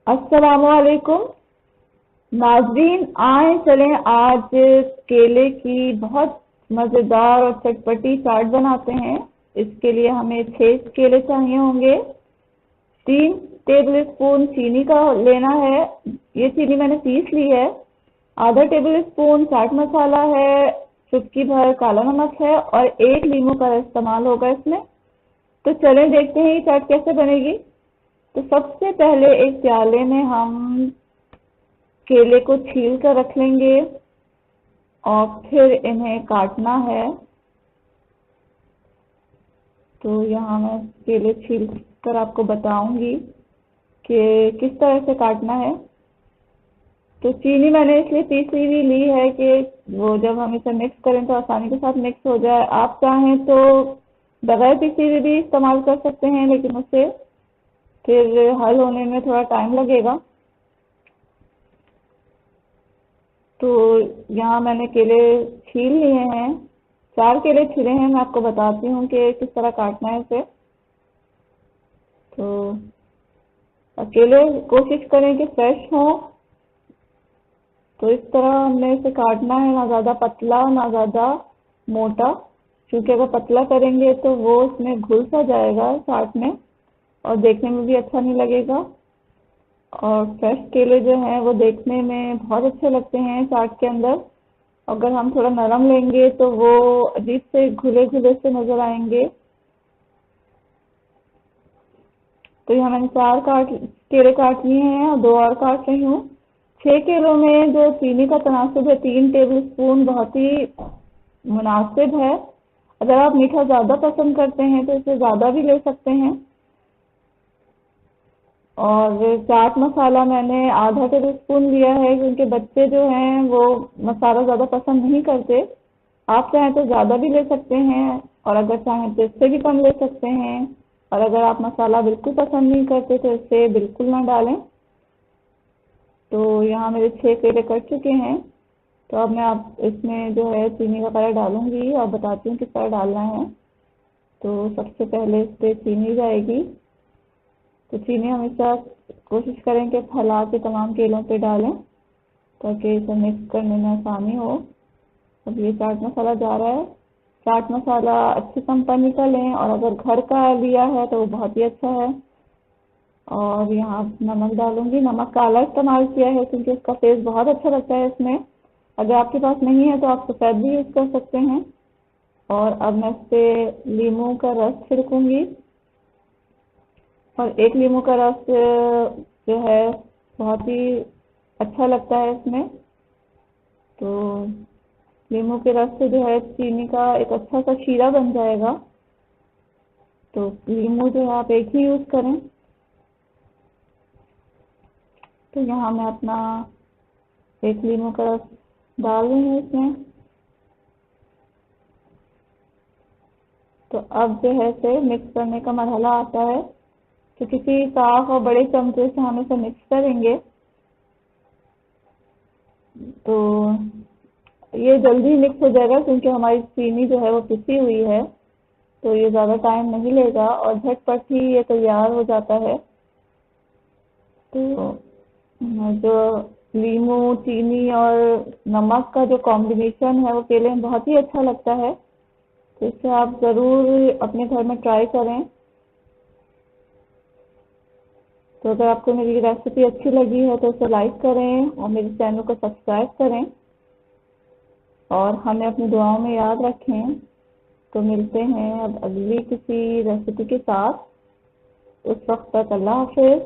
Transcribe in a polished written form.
अस्सलामुअलैकुम नाजरीन, आए चलें आज केले की बहुत मज़ेदार और चटपटी चाट बनाते हैं। इसके लिए हमें 6 केले चाहिए होंगे। 3 टेबल स्पून चीनी का लेना है। ये चीनी मैंने पीस ली है। आधा टेबल स्पून चाट मसाला है। चुटकी भर काला नमक है और 1 लीमू का इस्तेमाल होगा इसमें। तो चलें देखते हैं ये चाट कैसे बनेगी। तो सबसे पहले एक प्याले में हम केले को छील कर रख लेंगे और फिर इन्हें काटना है। तो यहाँ मैं केले छील कर आपको बताऊंगी कि किस तरह से काटना है। तो चीनी मैंने इसलिए पीसी हुई ली है कि वो जब हम इसे मिक्स करें तो आसानी के साथ मिक्स हो जाए। आप चाहें तो बगैर पीसी हुई भी इस्तेमाल कर सकते हैं, लेकिन उससे फिर हल होने में थोड़ा टाइम लगेगा। तो यहाँ मैंने केले छील लिए हैं। 4 केले छिले हैं। मैं आपको बताती हूँ कि किस तरह काटना है इसे। तो केले कोशिश करें कि फ्रेश हो। तो इस तरह हमने इसे काटना है, ना ज़्यादा पतला ना ज़्यादा मोटा, क्योंकि अगर पतला करेंगे तो वो इसमें घुल सा जाएगा चाट में और देखने में भी अच्छा नहीं लगेगा। और फ्रेश केले जो हैं वो देखने में बहुत अच्छे लगते हैं चाट के अंदर। अगर हम थोड़ा नरम लेंगे तो वो अजीब से घुले घुले से नजर आएंगे। तो यहाँ मैंने 4 केले काट लिए हैं और 2 और काट रही हूँ। 6 केलों में जो चीनी का तनासुब है 3 टेबल स्पून बहुत ही मुनासिब है। अगर आप मीठा ज़्यादा पसंद करते हैं तो इसे ज़्यादा भी ले सकते हैं। और चाट मसाला मैंने आधा टेबल स्पून लिया है, क्योंकि बच्चे जो हैं वो मसाला ज़्यादा पसंद नहीं करते। आप चाहें तो ज़्यादा भी ले सकते हैं और अगर चाहें तो इससे भी कम ले सकते हैं। और अगर आप मसाला बिल्कुल पसंद नहीं करते तो इसे बिल्कुल ना डालें। तो यहाँ मेरे 6 केले कट चुके हैं। तो अब मैं आप इसमें जो है चीनी वगैरह डालूंगी और बताती हूँ किस तरह डालना है। तो सबसे पहले इस पर चीनी जाएगी। तो चीनी हमेशा कोशिश करें कि फैला के तमाम केलों पे डालें ताकि इसे मिक्स करने में आसानी हो। अब ये चाट मसाला जा रहा है। चाट मसाला अच्छी कंपनी का लें और अगर घर का लिया है तो वो बहुत ही अच्छा है। और यहाँ नमक डालूंगी। नमक काला इस्तेमाल किया है क्योंकि इसका टेस्ट बहुत अच्छा लगता है इसमें। अगर आपके पास नहीं है तो आप सफ़ेद भी यूज़ कर सकते हैं। और अब मैं इस पर लीमू का रस छिड़कूंगी। और 1 लीमू का रस जो है बहुत ही अच्छा लगता है इसमें। तो लीमू के रस से जो है चीनी का एक अच्छा सा शीरा बन जाएगा। तो लीमू जो है आप एक ही यूज़ करें। तो यहाँ मैं अपना 1 लीमू का रस डाल रही हूँ इसमें। तो अब जो है इसे मिक्स करने का मरहला आता है। तो किसी साफ और बड़े चमचे से हम इसे मिक्स करेंगे। तो ये जल्दी मिक्स हो जाएगा क्योंकि हमारी चीनी जो है वो पिसी हुई है। तो ये ज़्यादा टाइम नहीं लेगा और झटपट ही ये तैयार हो जाता है। तो जो लीमू चीनी और नमक का जो कॉम्बिनेशन है वो केले में बहुत ही अच्छा लगता है। तो इसे आप ज़रूर अपने घर में ट्राई करें। तो अगर आपको मेरी रेसिपी अच्छी लगी है तो इसे लाइक करें और मेरे चैनल को सब्सक्राइब करें और हमें अपनी दुआओं में याद रखें। तो मिलते हैं अब अगली किसी रेसिपी के साथ। उस वक्त तक अल्लाह हाफिज़।